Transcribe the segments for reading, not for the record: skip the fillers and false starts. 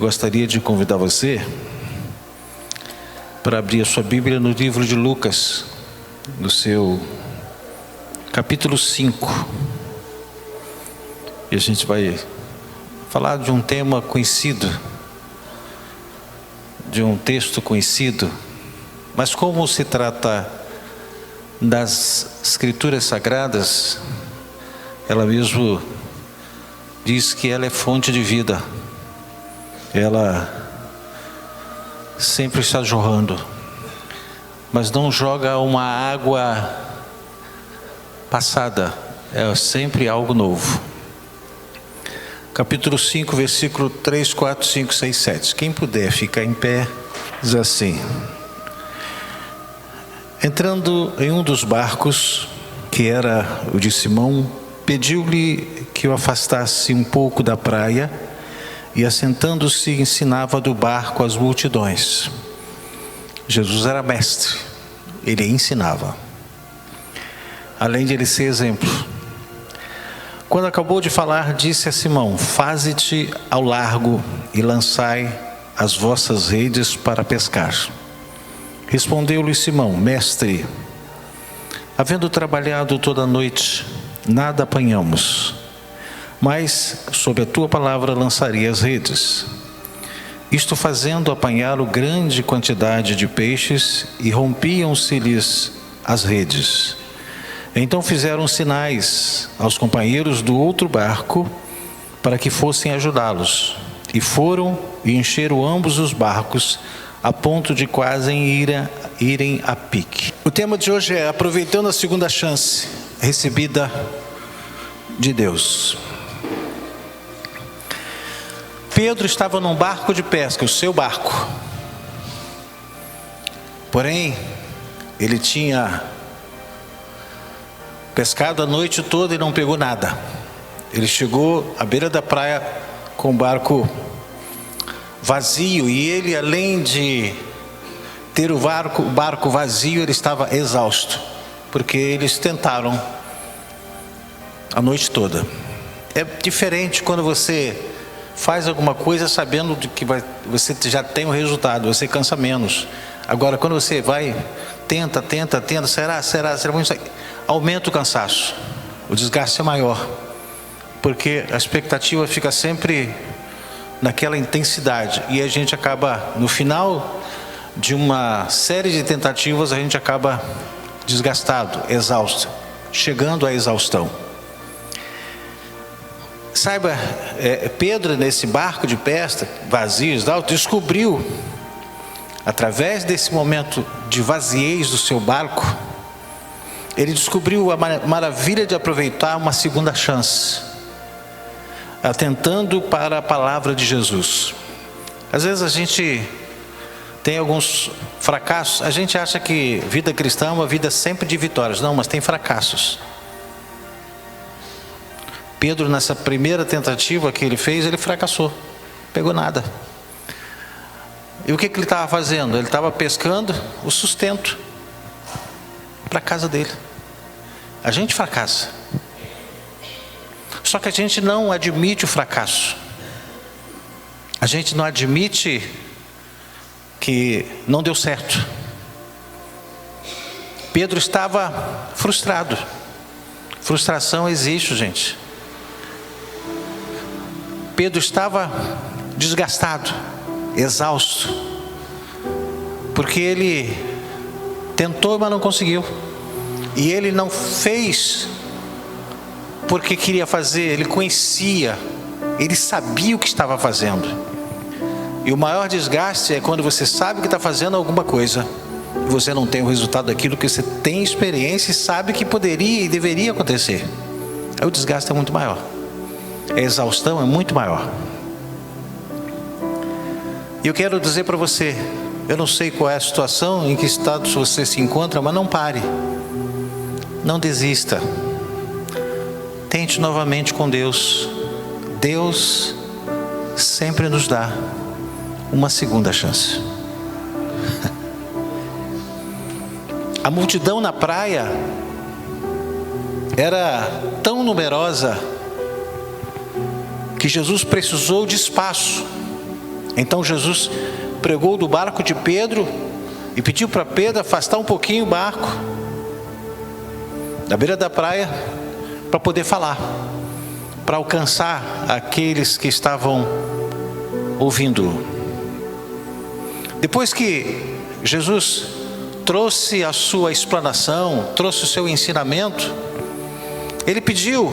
gostaria de convidar você para abrir a sua Bíblia no livro de Lucas, no seu capítulo 5. E a gente vai falar de um tema conhecido, de um texto conhecido, mas como se trata das Escrituras Sagradas, ela mesmo diz que ela é fonte de vida. Ela sempre está jorrando, mas não joga uma água passada, é sempre algo novo. Capítulo 5, versículo 3, 4, 5, 6, 7. Quem puder ficar em pé, diz assim: entrando em um dos barcos, que era o de Simão, pediu-lhe que o afastasse um pouco da praia, e assentando-se ensinava do barco as multidões. Jesus era mestre, ele ensinava, além de ele ser exemplo. Quando acabou de falar, disse a Simão: faze-te ao largo e lançai as vossas redes para pescar. Respondeu-lhe Simão: mestre, havendo trabalhado toda a noite, nada apanhamos, mas sob a tua palavra lançarei as redes. Isto fazendo, apanharam grande quantidade de peixes e rompiam-se-lhes as redes. Então fizeram sinais aos companheiros do outro barco para que fossem ajudá-los. E foram e encheram ambos os barcos, a ponto de quase irem a pique. O tema de hoje é aproveitando a segunda chance recebida de Deus. Pedro estava num barco de pesca, o seu barco. Porém, ele tinha pescado a noite toda e não pegou nada. Ele chegou à beira da praia com o barco vazio, e ele, além de ter o barco vazio, ele estava exausto, porque eles tentaram a noite toda. É diferente quando você faz alguma coisa sabendo de que você já tem o resultado, você cansa menos. Agora, quando você vai, tenta, será muito, aumenta o cansaço, o desgaste é maior, porque a expectativa fica sempre naquela intensidade, e a gente acaba, no final de uma série de tentativas, a gente acaba desgastado, exausto, chegando à exaustão. Saiba, Pedro, nesse barco de pesca vazio, descobriu, através desse momento de vaziez do seu barco, ele descobriu a maravilha de aproveitar uma segunda chance, atentando para a palavra de Jesus. Às vezes a gente tem alguns fracassos, a gente acha que vida cristã é uma vida sempre de vitórias. Não, mas tem fracassos. Pedro, nessa primeira tentativa que ele fez, ele fracassou, pegou nada. E o que ele estava fazendo? Ele estava pescando o sustento para a casa dele. A gente fracassa, só que a gente não admite o fracasso, a gente não admite que não deu certo. Pedro estava frustrado. Frustração existe, gente. Pedro estava desgastado, exausto, porque ele tentou, mas não conseguiu. E ele não fez porque queria fazer, ele conhecia, ele sabia o que estava fazendo. E o maior desgaste é quando você sabe que está fazendo alguma coisa e você não tem o resultado daquilo que você tem experiência e sabe que poderia e deveria acontecer. Aí o desgaste é muito maior, a exaustão é muito maior. E eu quero dizer para você, eu não sei qual é a situação, em que estado você se encontra, mas não pare, não desista, tente novamente com Deus. Deus sempre nos dá uma segunda chance. A multidão na praia era tão numerosa que Jesus precisou de espaço Então Jesus pregou do barco de Pedro e pediu para Pedro afastar um pouquinho o barco da beira da praia para poder falar, para alcançar aqueles que estavam ouvindo. Depois que Jesus trouxe a sua explanação, trouxe o seu ensinamento, ele pediu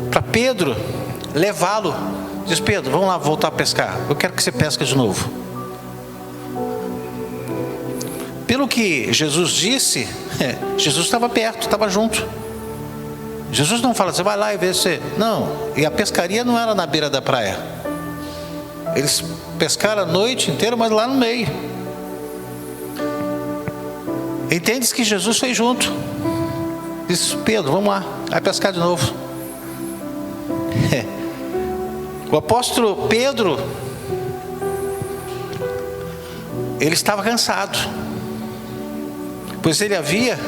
para Pedro levá-lo. Diz: Pedro, vamos lá voltar a pescar, eu quero que você pesque de novo. Pelo que Jesus disse, Jesus estava perto, estava junto. Jesus não fala: você vai lá e vê se... Não, e a pescaria não era na beira da praia. Eles pescaram a noite inteira, mas lá no meio. Entende-se que Jesus foi junto. Disse: Pedro, vamos lá, vai pescar de novo. O apóstolo Pedro, ele estava cansado, pois ele havia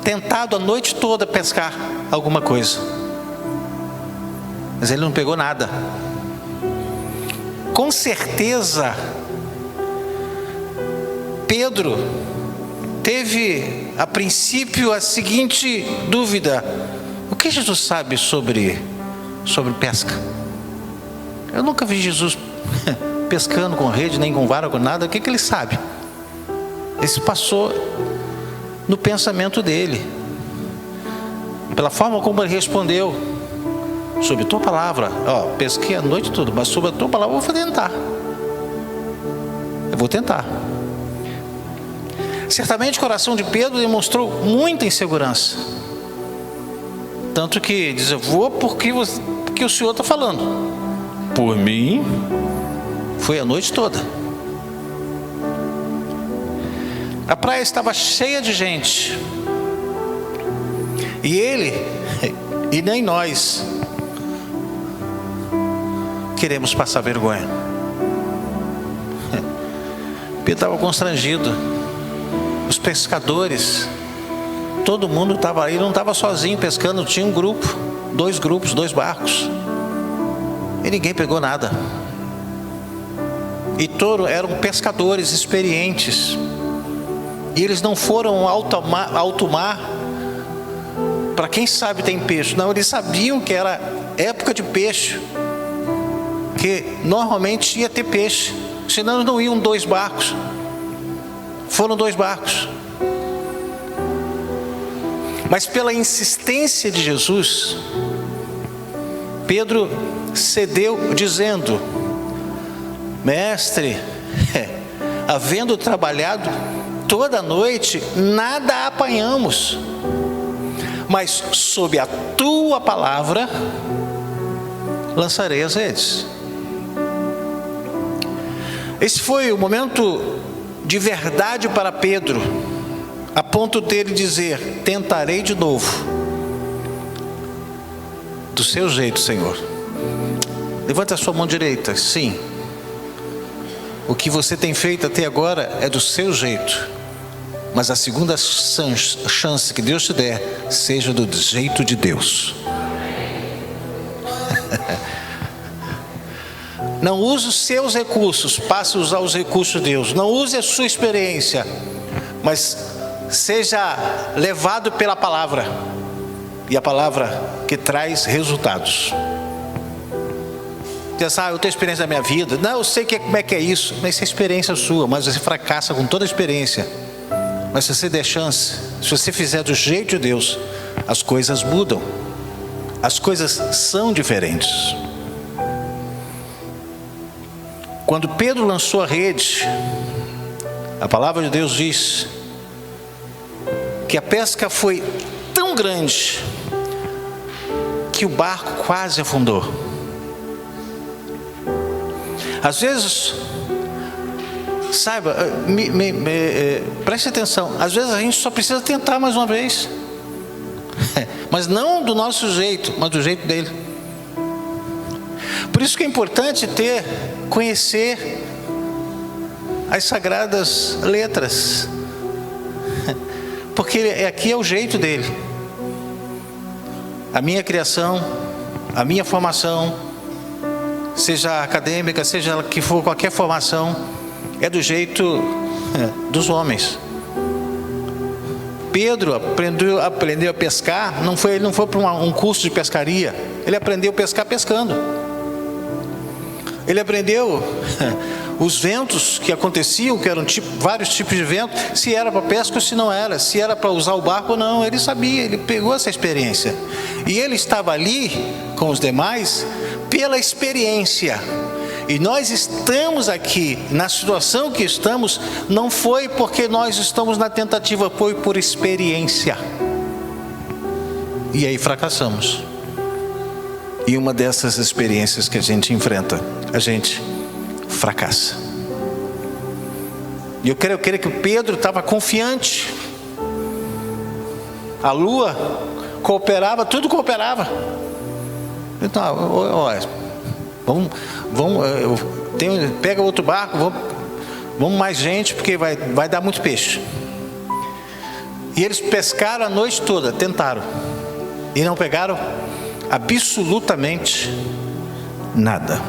tentado a noite toda pescar alguma coisa, mas ele não pegou nada. Com certeza, Pedro teve a princípio a seguinte dúvida: o que Jesus sabe sobre pesca? Eu nunca vi Jesus pescando com rede, nem com vara, com nada. O que ele sabe? Isso passou no pensamento dele, pela forma como ele respondeu: sob a tua palavra. Pesquei a noite toda, mas sob a tua palavra eu vou tentar. Eu vou tentar. Certamente o coração de Pedro demonstrou muita insegurança, tanto que diz: eu vou porque o Senhor está falando. Por mim, foi a noite toda. A praia estava cheia de gente, e ele, e nem nós, queremos passar vergonha. Pedro estava constrangido. Os pescadores, todo mundo estava aí, não estava sozinho pescando, tinha um grupo, dois barcos, e ninguém pegou nada. E todos eram pescadores experientes, e eles não foram ao alto mar para quem sabe tem peixe. Não, eles sabiam que era época de peixe, que normalmente ia ter peixe, senão não iam 2 barcos. Foram 2 barcos. Mas pela insistência de Jesus, Pedro cedeu, dizendo: mestre, havendo trabalhado toda a noite, nada apanhamos, mas sob a tua palavra lançarei as redes. Esse foi o momento de verdade para Pedro, a ponto dele dizer: tentarei de novo, do seu jeito, Senhor. Levanta a sua mão direita. Sim, o que você tem feito até agora é do seu jeito, mas a segunda chance que Deus te der, seja do jeito de Deus. Não use os seus recursos, passe a usar os recursos de Deus. Não use a sua experiência, mas seja levado pela palavra, e a palavra que traz resultados. Diz: eu tenho experiência da minha vida. Não, eu sei como é que é isso. Mas isso é experiência sua, mas você fracassa com toda a experiência. Mas se você der chance, se você fizer do jeito de Deus, as coisas mudam. As coisas são diferentes. Quando Pedro lançou a rede, a palavra de Deus diz que a pesca foi tão grande que o barco quase afundou. Às vezes, saiba, preste atenção, às vezes a gente só precisa tentar mais uma vez, mas não do nosso jeito, mas do jeito dele. Por isso que é importante conhecer as sagradas letras, porque aqui é o jeito dele. A minha criação, a minha formação seja acadêmica, seja que for qualquer formação, é do jeito dos homens. Pedro aprendeu a pescar, ele não foi para um curso de pescaria, ele aprendeu a pescar pescando. Ele aprendeu os ventos que aconteciam, que eram vários tipos de vento, se era para pesca ou se não era, se era para usar o barco ou não, ele sabia, ele pegou essa experiência. E ele estava ali com os demais pela experiência. E nós estamos aqui, na situação que estamos, não foi porque nós estamos na tentativa, foi por experiência. E aí fracassamos. E uma dessas experiências que a gente enfrenta, a gente fracassa. E eu creio que Pedro estava confiante. A lua cooperava, tudo cooperava. Então, pega outro barco, vamos mais gente, porque vai dar muito peixe. E eles pescaram a noite toda, tentaram, e não pegaram absolutamente nada.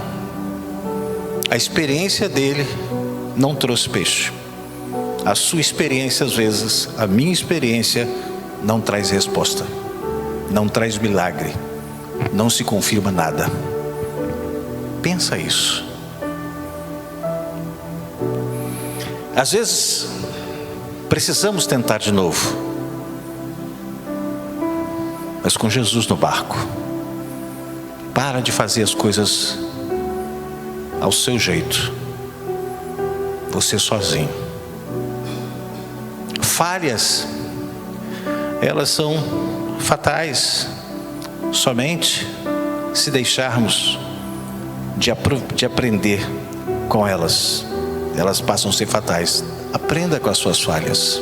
A experiência dele não trouxe peixe. A sua experiência, às vezes, a minha experiência, não traz resposta, não traz milagre, não se confirma nada. Pensa isso. Às vezes precisamos tentar de novo, mas com Jesus no barco. Para de fazer as coisas ao seu jeito, você sozinho. Falhas, elas são fatais somente se deixarmos de aprender com elas. Elas passam a ser fatais. Aprenda com as suas falhas.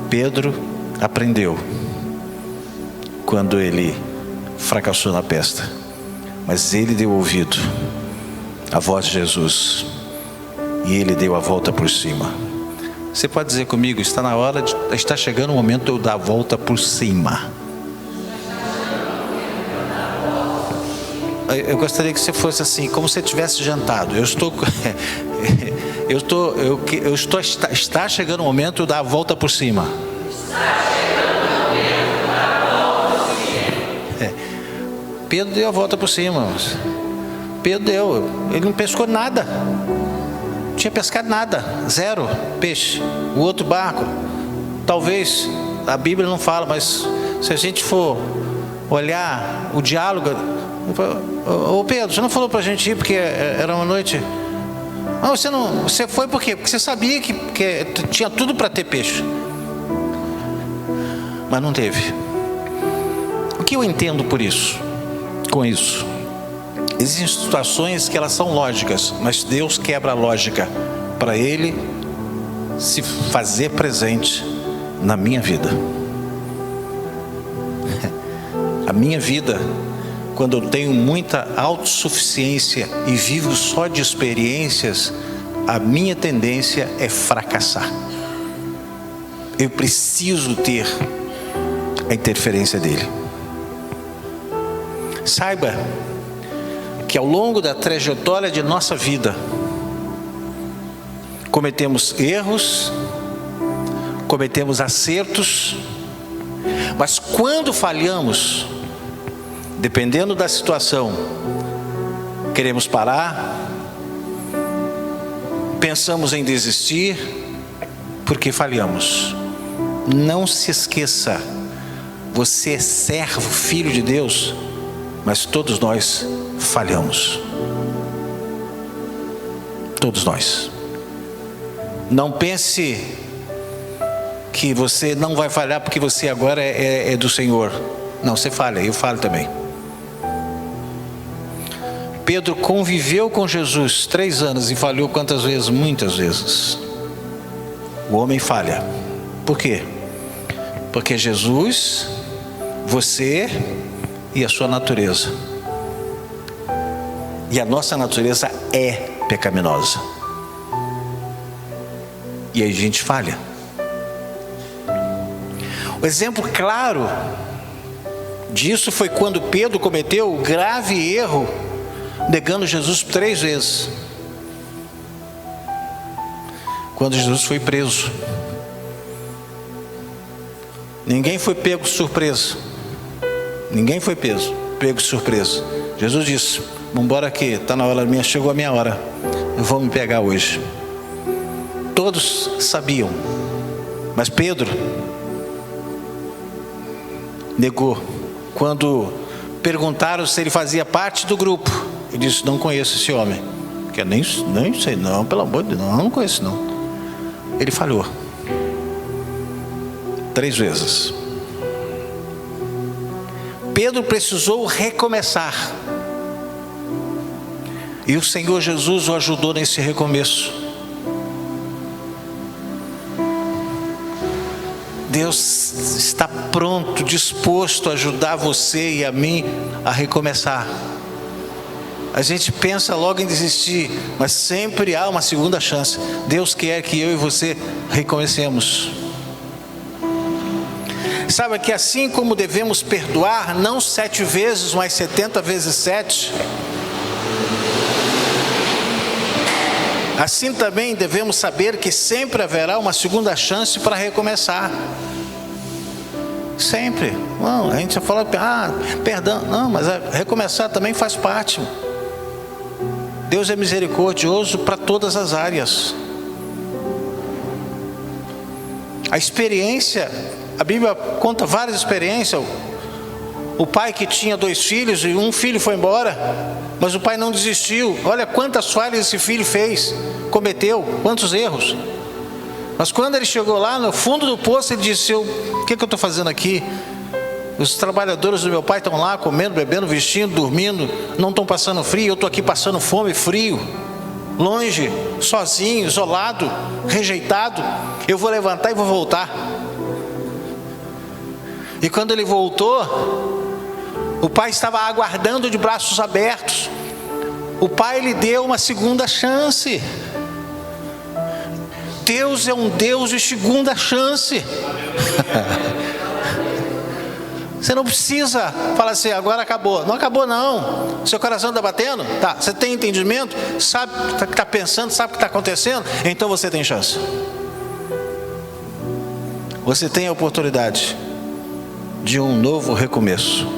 Pedro aprendeu quando ele fracassou na pesca, mas ele deu ouvido à voz de Jesus e ele deu a volta por cima. Você pode dizer comigo, está chegando o momento de eu dar a volta por cima. Eu gostaria que você fosse assim, como se tivesse jantado. Está chegando o momento de dar a volta por cima. Pedro deu a volta por cima. Ele não pescou nada. Não tinha pescado nada, zero peixe. O outro barco, talvez, a Bíblia não fala, mas se a gente for olhar o diálogo, ô Pedro, você não falou para a gente ir porque era uma noite? Não, você foi por quê? Porque você sabia que tinha tudo para ter peixe, mas não teve. O que eu entendo com isso? Existem situações que elas são lógicas, mas Deus quebra a lógica para Ele se fazer presente na minha vida. A minha vida, quando eu tenho muita autossuficiência e vivo só de experiências, a minha tendência é fracassar. Eu preciso ter a interferência dele. Saiba que ao longo da trajetória de nossa vida, cometemos erros, cometemos acertos, mas quando falhamos, dependendo da situação, queremos parar, pensamos em desistir, porque falhamos. Não se esqueça, você é servo, filho de Deus, mas todos nós falhamos. Todos nós. Não pense que você não vai falhar porque você agora é do Senhor. Não, você falha, eu falho também. Pedro conviveu com Jesus 3 anos e falhou quantas vezes? Muitas vezes. O homem falha. Por quê? Porque Jesus, você e a sua natureza. E a nossa natureza é pecaminosa. E aí a gente falha. O exemplo claro disso foi quando Pedro cometeu o grave erro negando Jesus 3 vezes. Quando Jesus foi preso, ninguém foi pego de surpresa. Ninguém foi pego de surpresa. Jesus disse: vamos embora aqui, está na hora minha, chegou a minha hora, eu vou me pegar hoje. Todos sabiam, mas Pedro negou. Quando perguntaram se ele fazia parte do grupo, ele disse: não conheço esse homem. Que nem sei não, pelo amor de Deus, não conheço não. Ele falhou 3 vezes. Pedro precisou recomeçar, e o Senhor Jesus o ajudou nesse recomeço. Deus está pronto, disposto a ajudar você e a mim a recomeçar. A gente pensa logo em desistir, mas sempre há uma segunda chance. Deus quer que eu e você recomecemos. Sabe que assim como devemos perdoar, não 7 vezes, mas 70 vezes 7, assim também devemos saber que sempre haverá uma segunda chance para recomeçar. Sempre. Não, a gente já fala, perdão. Não, mas recomeçar também faz parte. Deus é misericordioso para todas as áreas. A experiência, a Bíblia conta várias experiências. O pai que tinha 2 filhos e um filho foi embora, mas o pai não desistiu. Olha quantas falhas esse filho fez, cometeu, quantos erros. Mas quando ele chegou lá no fundo do poço, ele disse: o que eu estou fazendo aqui? Os trabalhadores do meu pai estão lá comendo, bebendo, vestindo, dormindo, não estão passando frio, eu estou aqui passando fome e frio, longe, sozinho, isolado, rejeitado. Eu vou levantar e vou voltar. E quando ele voltou, o pai estava aguardando de braços abertos. O pai lhe deu uma segunda chance. Deus é um Deus de segunda chance. Você não precisa falar assim: agora acabou. Não acabou não. Seu coração está batendo? Tá. Você tem entendimento? Sabe o que está pensando? Sabe o que está acontecendo? Então você tem chance. Você tem a oportunidade de um novo recomeço.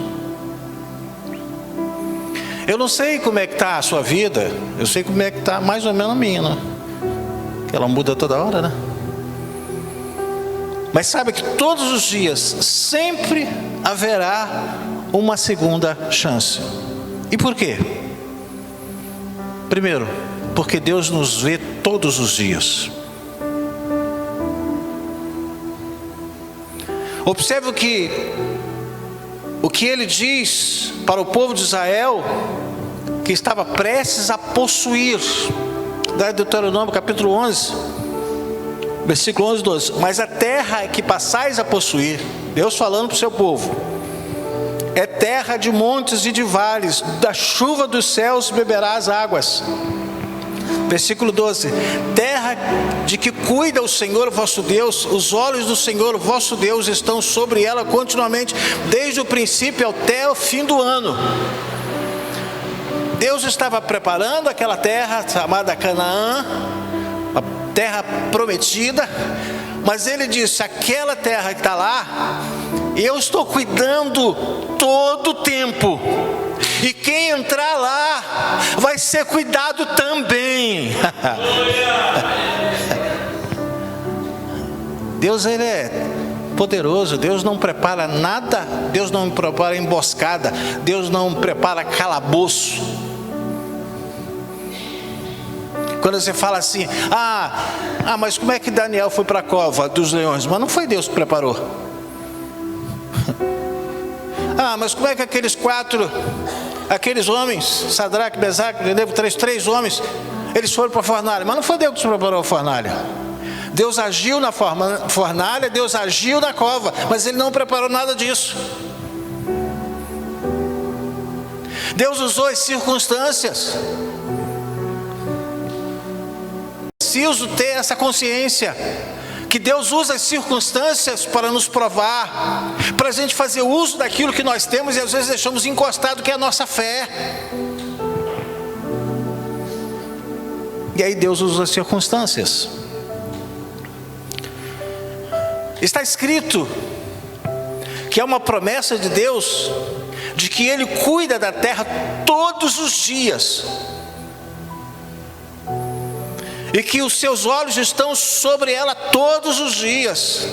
Eu não sei como é que está a sua vida. Eu sei como é que está mais ou menos a minha, né? Que ela muda toda hora, né? Mas sabe que todos os dias sempre haverá uma segunda chance. E por quê? Primeiro, porque Deus nos vê todos os dias. Observe o que ele diz para o povo de Israel, que estava prestes a possuir. Da Deuteronômio capítulo 11, versículo 11 e 12. Mas a terra que passais a possuir, Deus falando para o seu povo, é terra de montes e de vales, da chuva dos céus beberás águas. Versículo 12: terra de que cuida o Senhor vosso Deus, os olhos do Senhor vosso Deus estão sobre ela continuamente, desde o princípio até o fim do ano. Deus estava preparando aquela terra chamada Canaã, a terra prometida, mas ele disse: aquela terra que está lá, eu estou cuidando todo o tempo, e quem entrar lá vai ser cuidado também. Deus, ele é poderoso. Deus não prepara nada, Deus não prepara emboscada, Deus não prepara calabouço. Quando você fala assim: mas como é que Daniel foi para a cova dos leões? Mas não foi Deus que preparou. Mas como é que aqueles homens, Sadraque, Mesaque, Abednego, três homens, eles foram para a fornalha? Mas não foi Deus que preparou a fornalha. Deus agiu na fornalha, Deus agiu na cova, mas ele não preparou nada disso. Deus usou as circunstâncias. Preciso ter essa consciência que Deus usa as circunstâncias para nos provar, para a gente fazer uso daquilo que nós temos, e às vezes deixamos encostado, que é a nossa fé. E aí Deus usa as circunstâncias. Está escrito que é uma promessa de Deus, de que Ele cuida da terra todos os dias, e que os seus olhos estão sobre ela todos os dias.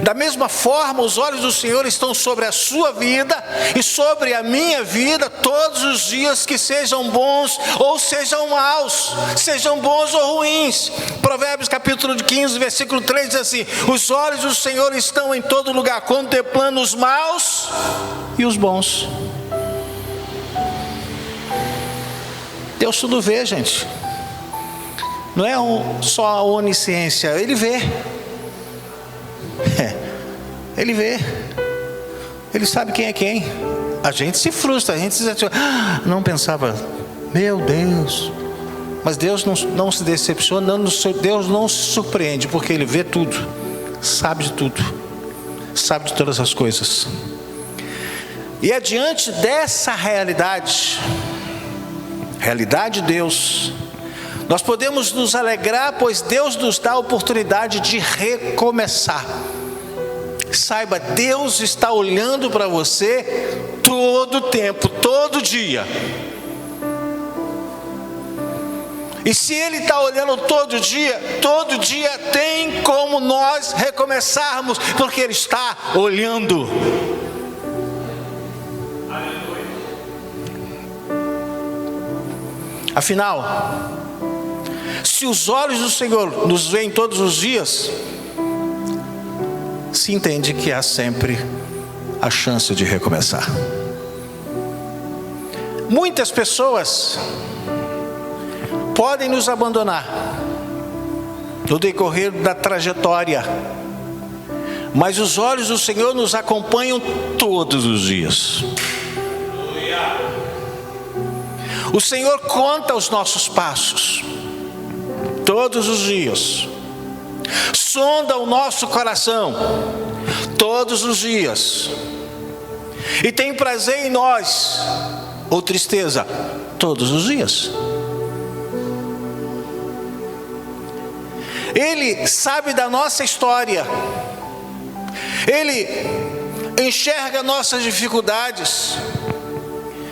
Da mesma forma, os olhos do Senhor estão sobre a sua vida e sobre a minha vida todos os dias, que sejam bons ou sejam maus, sejam bons ou ruins. Provérbios capítulo 15, versículo 3 diz assim: os olhos do Senhor estão em todo lugar, contemplando os maus e os bons. Deus tudo vê, gente. Não é só a onisciência, Ele vê. Ele vê. Ele sabe quem é quem. A gente se frustra, a gente se não pensava, meu Deus. Mas Deus não se decepciona, Deus não se surpreende, porque Ele vê tudo, sabe de tudo, sabe de todas as coisas. E é diante dessa realidade de Deus, nós podemos nos alegrar, pois Deus nos dá a oportunidade de recomeçar. Saiba, Deus está olhando para você todo o tempo, todo dia. E se Ele está olhando todo dia tem como nós recomeçarmos, porque Ele está olhando. Afinal, se os olhos do Senhor nos veem todos os dias, se entende que há sempre a chance de recomeçar. Muitas pessoas podem nos abandonar no decorrer da trajetória, mas os olhos do Senhor nos acompanham todos os dias. O Senhor conta os nossos passos todos os dias, sonda o nosso coração todos os dias, e tem prazer em nós ou tristeza todos os dias. Ele sabe da nossa história, Ele enxerga nossas dificuldades,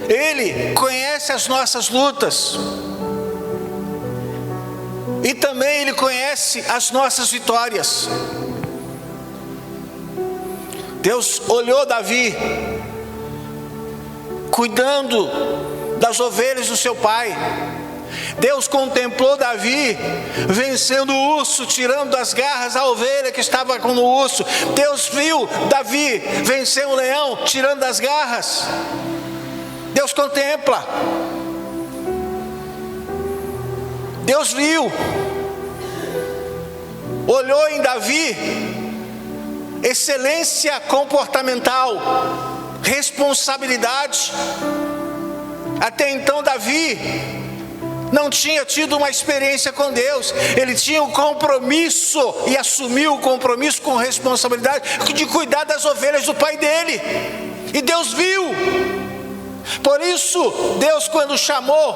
Ele conhece as nossas lutas, e também Ele conhece as nossas vitórias. Deus olhou Davi cuidando das ovelhas do seu pai. Deus contemplou Davi vencendo o urso, tirando das garras a ovelha que estava com o urso. Deus viu Davi vencer um leão, tirando das garras. Deus contempla. Deus viu, olhou em Davi excelência comportamental, responsabilidade. Até então Davi não tinha tido uma experiência com Deus. Ele tinha um compromisso e assumiu o compromisso com responsabilidade de cuidar das ovelhas do pai dele. E Deus viu. Por isso Deus, quando chamou,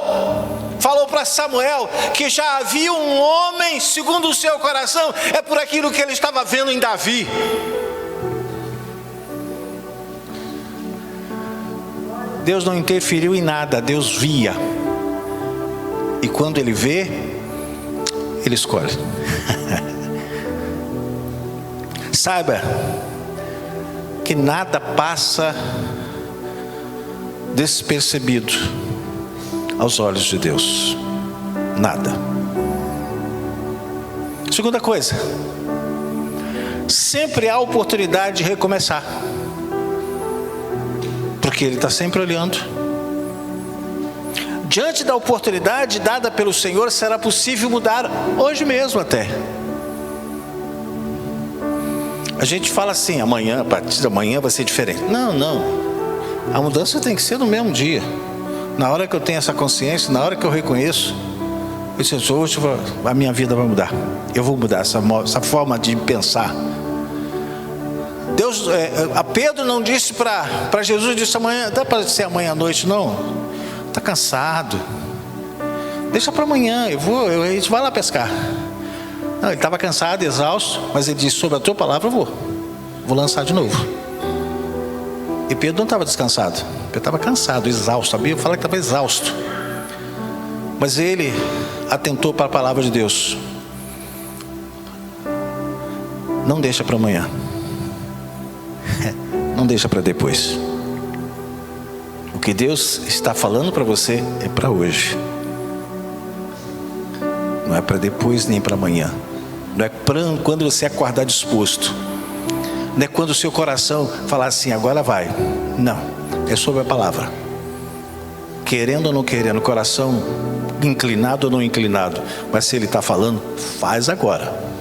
falou para Samuel que já havia um homem segundo o seu coração. É por aquilo que ele estava vendo em Davi. Deus não interferiu em nada, Deus via. E quando Ele vê, Ele escolhe. Saiba que nada passa despercebido aos olhos de Deus. Nada. Segunda coisa, sempre há oportunidade de recomeçar, porque Ele está sempre olhando. Diante da oportunidade dada pelo Senhor, será possível mudar hoje mesmo até. A gente fala assim, amanhã, a partir de amanhã vai ser diferente. Não. A mudança tem que ser no mesmo dia. Na hora que eu tenho essa consciência, na hora que eu reconheço, eu disse, hoje a minha vida vai mudar. Eu vou mudar essa forma de pensar. Deus, a Pedro não disse para Jesus, disse amanhã, dá para ser amanhã à noite, não. Está cansado. Deixa para amanhã, a gente vai lá pescar. Não, ele estava cansado, exausto, mas ele disse: sobre a tua palavra eu vou lançar de novo. E Pedro não estava descansado, Pedro estava cansado, exausto. A Bíblia fala que estava exausto, mas ele atentou para a palavra de Deus. Não deixa para amanhã, não deixa para depois. O que Deus está falando para você é para hoje, não é para depois nem para amanhã. Não é quando você acordar disposto, não é quando o seu coração falar assim: agora vai. Não, é sobre a palavra. Querendo ou não querendo, coração inclinado ou não inclinado, mas se ele está falando, faz agora.